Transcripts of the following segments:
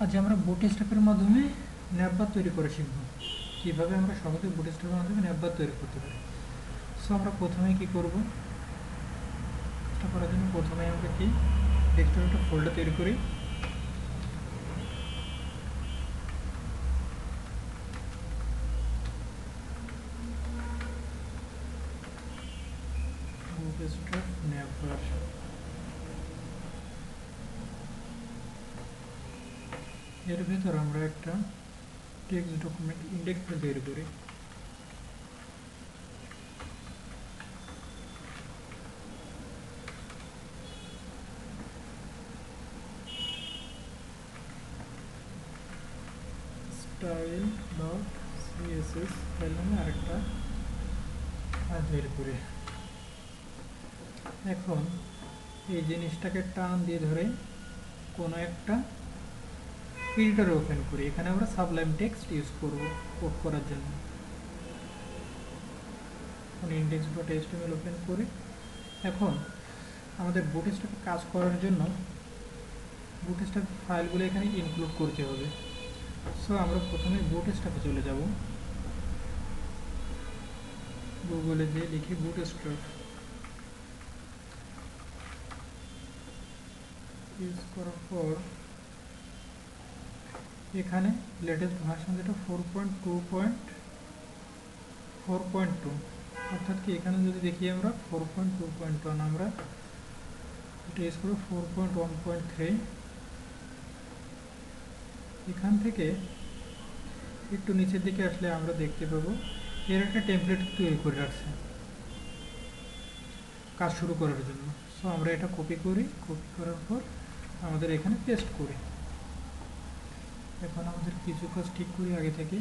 আজ আমরা বুটস্ট্র্যাপের মাধ্যমে ন্যাপবার তৈরি করে শিখব কীভাবে আমরা সহজে বুটস্ট্র্যাপের মাধ্যমে ন্যাপবার তৈরি করতে পারি। সো আমরা প্রথমে কি করব, এটা করার জন্য প্রথমে আমরা কি ডেস্কটপে একটা ফোল্ডার তৈরি করি। বুটস্ট্র্যাপ ন্যাপবার, এর ভেতর আমরা একটা টেক্সট ডকুমেন্ট ইন্ডেক্স ফাইল তৈরি করি। স্টাইল ডট সিএসএস ফাইল নামে আরেকটা ফাইল তৈরি করি। এখন এই জিনিসটাকে টান দিয়ে ধরে কোনো একটা ফিল্টার ওপেন করি। এখানে আমরা সাবলাইম টেক্সট ইউজ করব কোড করার জন্য। ইন্ডেক্স ডট এইচটিএমএল ওপেন করি। এখন আমাদের বুটস্ট্র্যাপে কাজ করার জন্য বুটস্ট্র্যাপ ফাইলগুলো এখানে ইনক্লুড করতে হবে। সো আমরা প্রথমে বুটস্ট্র্যাপে চলে যাব। গুগলে যে লিখি বুটস্ট্র্যাপ, ইউজ করার পর এখানে লেটেস্ট ভার্সন যেটা 4.2.4.2, অর্থাৎ কি এখানে যদি দেখি আমরা 4.2.1, আমরা এটা ইউজ করব 4.1.3। এখান থেকে একটু নিচের দিকে আসলে আমরা দেখতে পাবো এর একটা টেমপ্লেট তৈরি করে রাখছে কাজ শুরু করার জন্য। সো আমরা এটা কপি করি, কপি করার পর আমাদের এখানে পেস্ট করি। এখন আমাদের কিছু কাজ ঠিক করি আগে থেকে।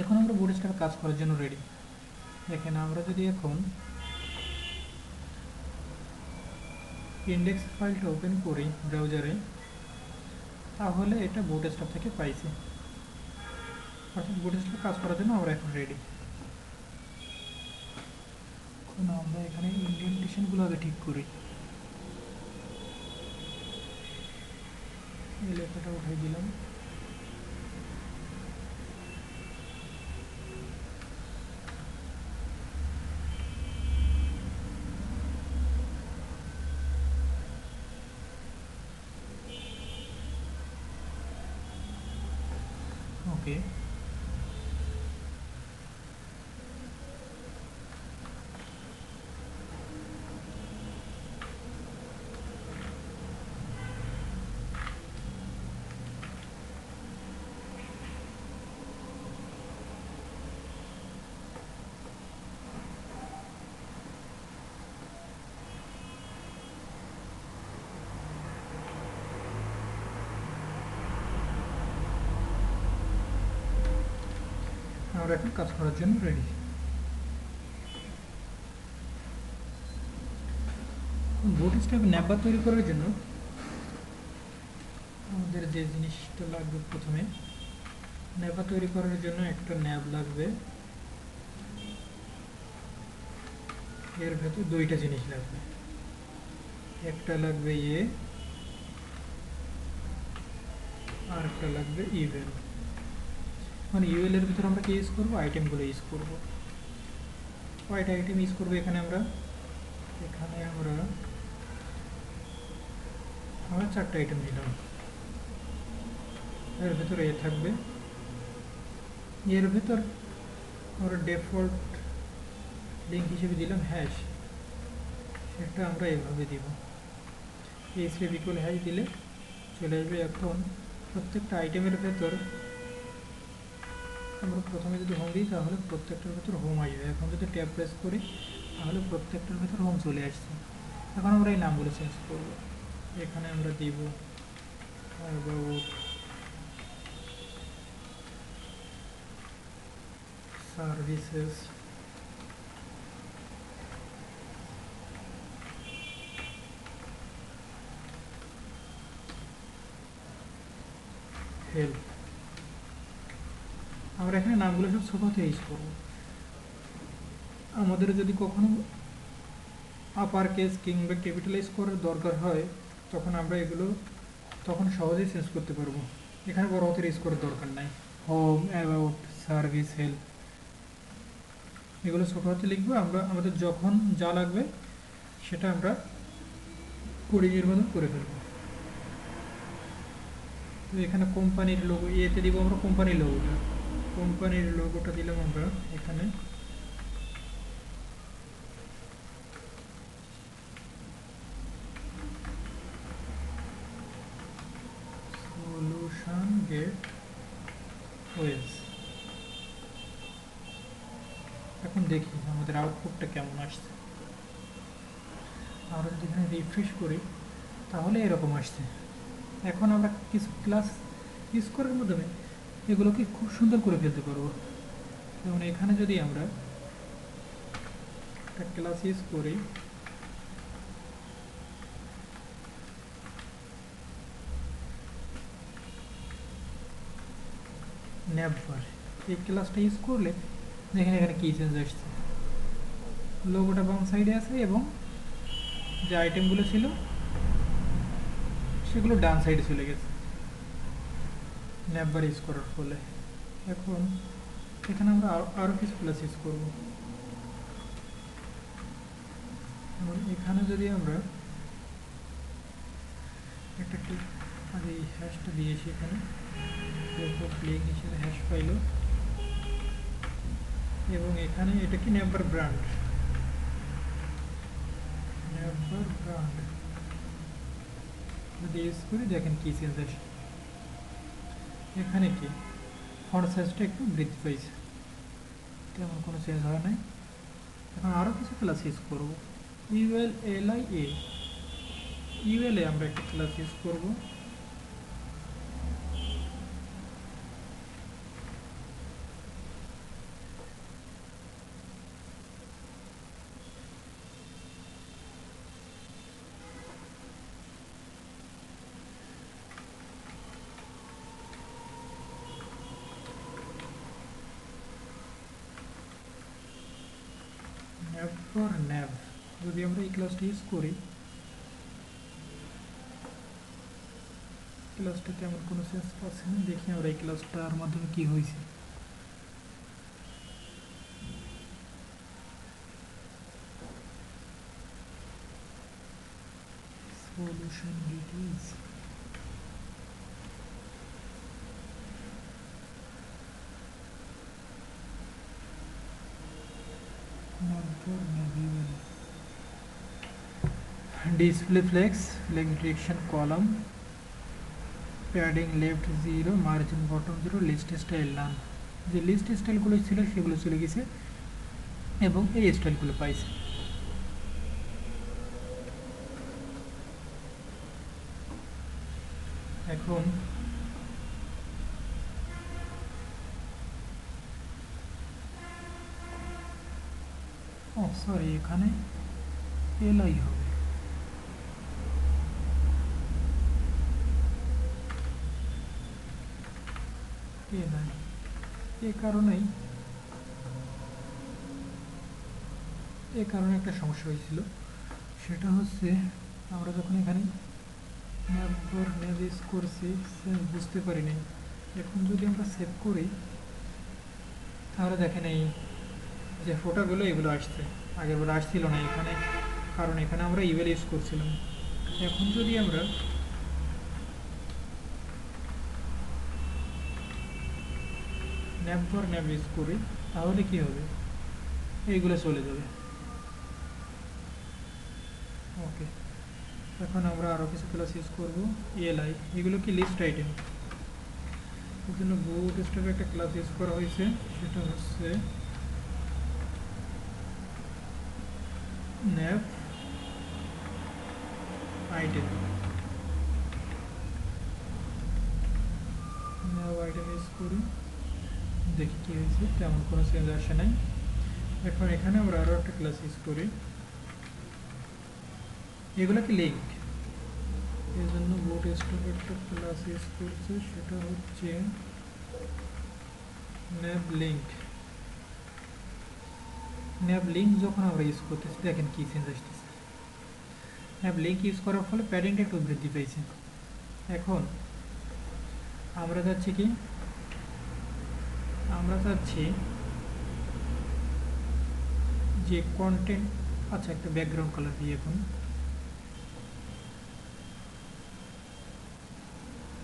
এখন আমরা বুটস্ট্র্যাপে কাজ করার জন্য রেডি। দেখেন আমরা যদি এখন ইন্ডেক্স ফাইলটা ওপেন করি ব্রাউজারে, তাহলে এটা বুটস্ট্র্যাপ থেকে পাইছি, অর্থাৎ বুটস্ট্র্যাপে কাজ করার জন্য আমরা এখন রেডি। এখন আমরা এখানে ইন্ডেন্টেশনগুলো আগে ঠিক করি। এই লেখাটা উঠাই দিলাম। ওকে, আমরা এখন কাজ করার জন্য রেডি। বুটস্ট্র্যাপে ন্যাপবার তৈরি করার জন্য আমাদের যে জিনিসটা লাগবে, প্রথমে ন্যাপবার তৈরি করার জন্য একটা ন্যাব লাগবে। এর ভেতর দুইটা জিনিস লাগবে, একটা লাগবে আর একটা লাগবে ইভেল। মানে ইউএল এর ভিতরে আমরা কি ইউজ করবো, আইটেমগুলো ইউজ করবো। কয়টা আইটেম ইউজ করবো এখানে আমরা চারটা আইটেম দিলাম। এর ভেতরে এ থাকবে, এর ভেতর আমরা ডিফল্ট লিঙ্ক হিসেবে দিলাম হ্যাশ, সেটা আমরা এভাবে দিব। এইচএফ ইকুয়াল হ্যাশ দিলে চলে আসবে। এখন প্রত্যেকটা আইটেমের ভেতর আমরা প্রথমে যদি হোম দিই তাহলে প্রত্যেকটার ভেতর হোম আসবে। এখন যদি ট্যাব প্রেস করি তাহলে প্রত্যেকটার ভেতর হোম চলে আসছে। এখন আমরা এই নামগুলো চেঞ্জ করব। এখানে আমরা দিব অ্যাবাউট সার্ভিসেস, হেল্প। আমরা এখানে নামগুলো সব ছোট থেকে ইউজ করব। আমাদের যদি কখনো আপার কেস কিংবা ক্যাপিটালাইজ করার দরকার হয় তখন আমরা এগুলো তখন সহজেই চেঞ্জ করতে পারবো। এখানে বড় হাতের ইউজ করার দরকার নাই। হোম, অ্যাবাউট, সার্ভিস, হেল্প, এগুলো ছোটো হাতে লিখবো। আমরা আমাদের যখন যা লাগবে সেটা আমরা কোডিংয়ের মতন করে ফেলবো। তো এখানে কোম্পানির লোগো এতে দিব আমরা, কোম্পানির লোগোটা দিলাম আমরা এখানে। Solution gateways. এখন দেখি আমাদের আউটপুটটা কেমন আসছে। আমরা যদি এখানে রিফ্রেশ করি তাহলে এরকম আসছে। এখন আমরা কিছু ক্লাস ইউজ করার মাধ্যমে এগুলোকে খুব সুন্দর করে ফেলতে পারবো। যেমন এখানে যদি আমরা একটা ক্লাস ইউজ করি, ন্যাভবার, এই ক্লাসটা ইউজ করলে দেখেন এখানে কি চেঞ্জ আসছে। লোগোটা বাম সাইডে আছে এবং যে আইটেমগুলো ছিল সেগুলো ডান সাইডে চলে গেছে ন্যাভবার ইউজ করার ফলে। এখন এখানে আমরা আরও কিছু ক্লাস ইউজ করবো। যেমন এখানে যদি আমরা একটা আগে এই হ্যাশটা দিয়েছি, এখানে প্লেইং হিসেবে হ্যাশ পাইল, এবং এখানে এটা কি ন্যাভবার ব্র্যান্ড যদি ইউজ করি দেখেন কি চেঞ্জ আসে। এখানে কি ফন্ট সাইজটা একটু বৃদ্ধি পাইছে, তেমন কোনো চেঞ্জ হয় নাই। এখন আরও কিছু ক্লাস ইউজ করবো। ইউএলএ আমরা একটা ক্লাস ইউজ করবো। ন্যাভ যদি আমরা এই ক্লাসটা ইউজ করি, ক্লাসটা তেমন কোনো সেন্স পাচ্ছে না। দেখি আমরা এই ক্লাসটার মাধ্যমে কি হয়েছে। Solution details, display flex direction column, padding left 0, margin bottom 0, list style none. যে লিস্ট স্টাইলগুলো ছিল সেগুলো চলে গেছে এবং এই স্টাইলগুলো পাইছে। এখন সরি, এখানে এলআই হবে। এলআই এ কারণে একটা সমস্যা হয়েছিল। সেটা হচ্ছে আমরা যখন এখানে নেভিস করছি বুঝতে পারিনি। এখন যদি আমরা সেভ করি তাহলে দেখেন এই যে ফোটাগুলো এগুলো আসছে, আগের বার আসছিল না এখানে, কারণ এখানে আমরা ইউএল ইউজ করছিলাম। এখন যদি আমরা ন্যাভ ইউজ করি তাহলে কি হবে, এইগুলো চলে যাবে। ওকে, এখন আমরা আরও কিছু ক্লাস ইউজ করবো। এলআই, এগুলো কি লিস্ট আইটেম, এর জন্য বুট স্ট্র্যাপে একটা ক্লাস ইউজ করা হয়েছে, সেটা হচ্ছে nav item. Nav item use করি, দেখি কী হয়েছে, তেমন কোনো চেঞ্জ আসে নাই। এখন এখানে আমরা আরও একটা ক্লাস ইউজ করি, এগুলো কি লিঙ্ক, এর জন্য বুট স্ট্র্যাপে একটা ক্লাস ইউজ করছে, সেটা হচ্ছে ন্যাভ লিঙ্ক। ন্যাভ লিঙ্ক যখন আমরা ইউজ করতেছি দেখেন কি চেঞ্জ আসতেছে। ন্যাভ লিঙ্ক ইউজ করার ফলে প্যাডিংটা একটু বৃদ্ধি পেয়েছে। এখন আমরা চাচ্ছি কি, আমরা চাচ্ছি যে কন্টেন্ট, আচ্ছা একটা ব্যাকগ্রাউন্ড কালার দিই। এখন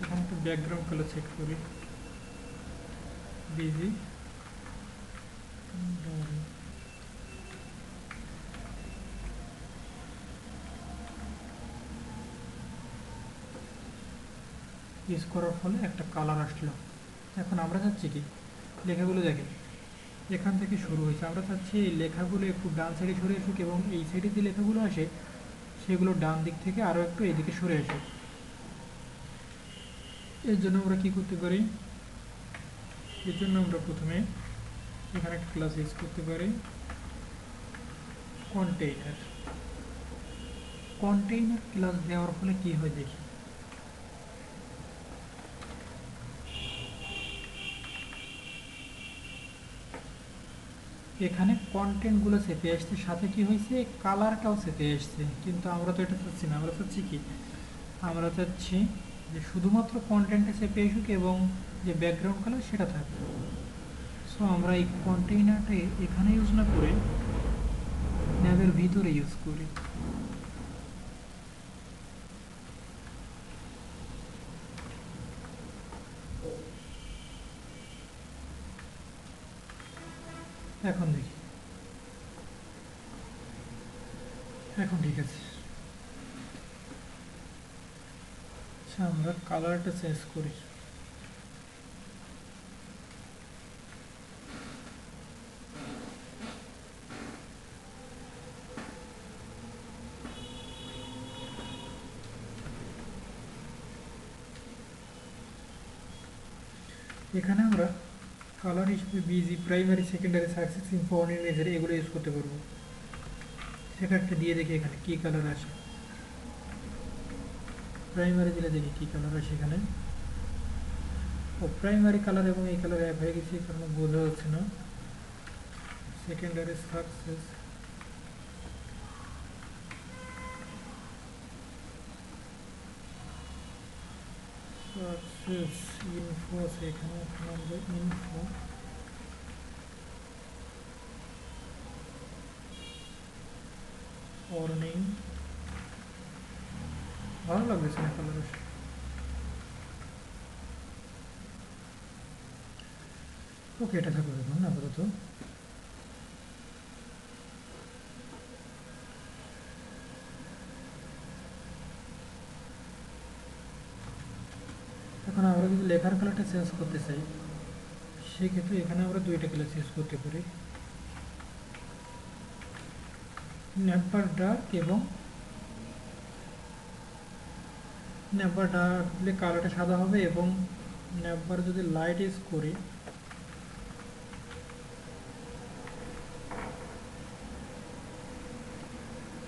এখানে একটা ব্যাকগ্রাউন্ড কালার সেট করি, বিজি ইউজ করার ফলে একটা কালার আসলো। এখন আমরা চাচ্ছি কি, লেখাগুলো দেখেন এখান থেকে শুরু হয়েছে, আমরা চাচ্ছি এই লেখাগুলো একটু ডান সাইডে সরে আসুক এবং এই সাইডে যে লেখাগুলো আসে সেগুলো ডান দিক থেকে আরও একটু এদিকে সরে আসুক। এর জন্য আমরা কি করতে পারি, এর জন্য আমরা প্রথমে এখানে একটা ক্লাস ইউজ করতে পারি, কন্টেইনার। কন্টেইনার ক্লাস দেওয়ার ফলে কি হয় দেখি। এখানে কন্টেন্টগুলো চেপে আসছে, সাথে কি হয়েছে, কালারটাও চেপে আসছে। কিন্তু আমরা তো এটা চাচ্ছি না, আমরা চাচ্ছি কি, আমরা চাচ্ছি যে শুধুমাত্র কন্টেন্টে চেপে আসুক এবং যে ব্যাকগ্রাউন্ড কালার সেটা থাকবে। সো আমরা এই কন্টেইনারটা এখানে ইউজ না করে ন্যাবের ভিতরে ইউজ করি। এখন দেখি, এখন ঠিক আছে। আচ্ছা আমরা কালারটা চেঞ্জ করি। এখানে আমরা কালার হিসেবে busy, primary, secondary, successive, foreign ইমেজের এগুলো ইউজ করতে পারবো। সেখানটা দিয়ে দেখি এখানে কী কালার আসে। প্রাইমারি দিলে দেখি কী কালার আসে এখানে। ও প্রাইমারি কালার এবং এই কালার এক হয়ে গেছে, এই কারণে বোঝা যাচ্ছে না। সেকেন্ডারি সাকসেস, সাকসেস ইনফো আছে এখানে, আমরা ইনফো ওয়ার্নিং, ভালো লাগতেছে না কালার। ওকে এটা থাকবে দেখুন আপাতত। এখন আমরা যদি লেখার কালারটা চেঞ্জ করতে চাই সেক্ষেত্রে এখানে আমরা দুইটা কালার চেঞ্জ করতে পারি, নেভার ডার্ক এবং নেভার ডার্ক দিলে কালারটা সাদা হবে এবং নেভার যদি লাইট ইউজ করি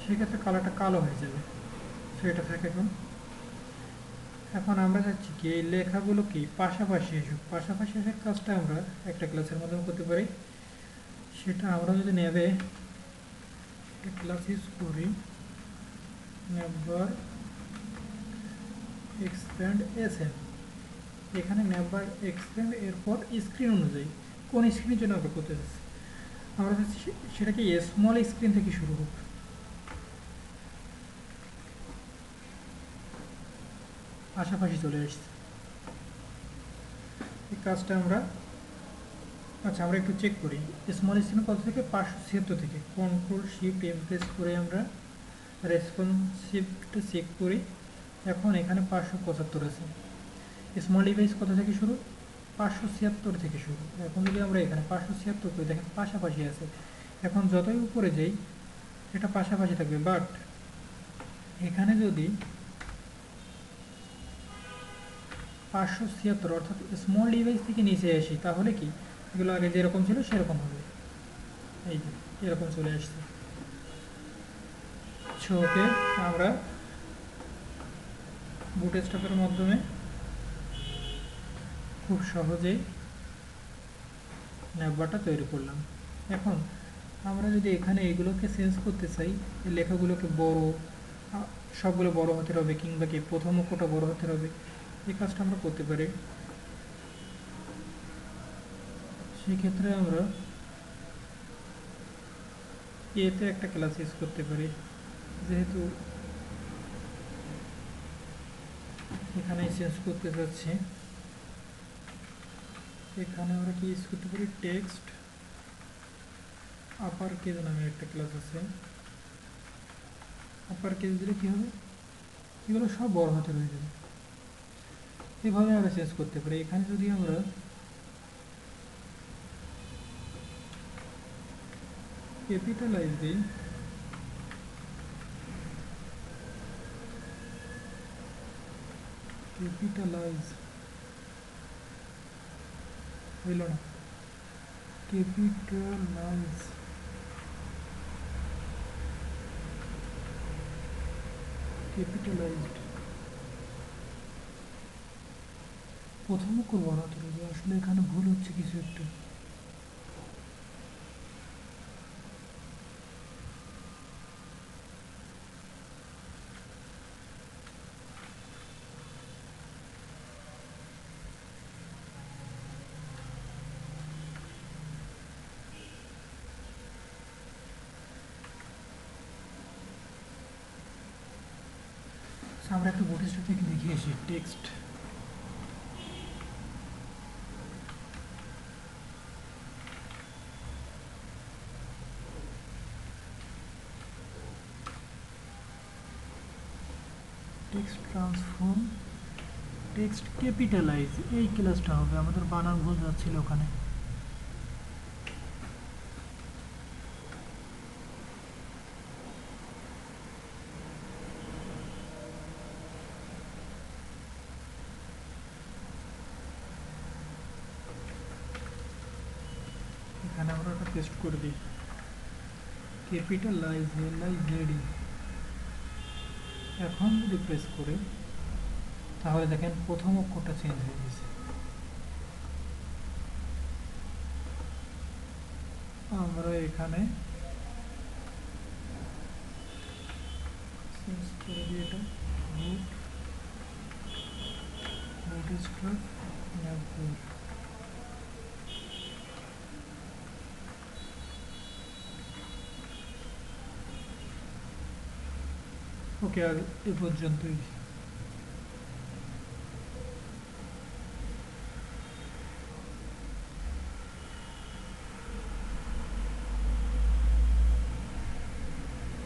সেক্ষেত্রে কালারটা কালো হয়ে যাবে। সেটা থাকে। এখন এখন আমরা চাচ্ছি কি এই লেখাগুলো কি পাশাপাশি আসুক। পাশাপাশি আসার কাজটা আমরা একটা ক্লাসের মাধ্যমে করতে পারি। সেটা আমরা যদি নেবে একটা ক্লাস ইউজ করি, নেভার এক্সপ্যান্ড এসএম। এখানে নেভার এক্সপ্যান্ড এরপর স্ক্রিন অনুযায়ী কোন স্ক্রিনের জন্য আমরা করতে চাচ্ছি, আমরা চাচ্ছি সেটাকে স্মল স্ক্রিন থেকে শুরু হোক। পাশাপাশি চলে আসছে এই কাজটা আমরা। আচ্ছা আমরা একটু চেক করি, স্মল স্ক্রিন কত থেকে, 576 থেকে। কন্ট্রোল শিফট এম প্রেস করে আমরা রেসপন্সিভটা চেক করি। এখন এখানে 575 আছে। স্মল ডিভাইস কত থেকে শুরু, 576 থেকে শুরু। এখন যদি আমরা এখানে 576 করি, দেখেন পাশাপাশি আছে। এখন যতই উপরে যাই এটা পাশাপাশি থাকবে, বাট এখানে যদি 576 অর্থাৎ স্মল ডিভাইস থেকে নিচে আসি তাহলে কি এগুলো আগে যেরকম ছিল সেরকম হবে। এই যে এরকম চলে আসছে। ওকে আমরা বুটস্ট্র্যাপের মাধ্যমে খুব সহজেই ন্যাভবারটা তৈরি করলাম। এখন আমরা যদি এখানে এগুলোকে চেঞ্জ করতে চাই, এই লেখাগুলোকে বড় সবগুলো বড় হাতের হবে, কিংবা কি প্রথম অক্ষরটা বড় হাতের হবে, এই কাজটা আমরা করতে পারি। সেক্ষেত্রে আমরা এতে একটা ক্লাস ইউজ করতে পারি, যেহেতু এখানে চেঞ্জ করতে চাচ্ছি। এখানে আমরা কি ইউজ করতে পারি, টেক্সট আপার কেজ নামে একটা ক্লাস আছে। আপার কেজ দিলে কী হবে, এগুলো সব বড় হাতের হয়ে যাবে। এভাবে আমরা চেঞ্জ করতে পারি। এখানে যদি আমরা ক্যাপিটালাইজ দিই, ক্যাপিটালাইজ হইল না, ক্যাপিটালাইজ, ক্যাপিটালাইজড, প্রথম অক্ষর বড় হাতের হবে। আসলে এখানে ভুল হচ্ছে কিছু একটা। আমরা একটা বোর্ডের থেকে দেখে আসি, text text transform, text capitalise, এই ক্লাসটা হবে। আমাদের বানান ভুল যাচ্ছিল ওখানে। এখানে আমরা একটা পেস্ট করে দিই, ক্যাপিটালাইজ, LIZD। এখন যদি প্রেস করি, তাহলে দেখেন প্রথম অক্ষরটা চেঞ্জ হয়ে গেছে। আমরা এখানে চেঞ্জ করে দিই, এটা রুট, স্ট্রাক, ওকে, আর এ পর্যন্তই।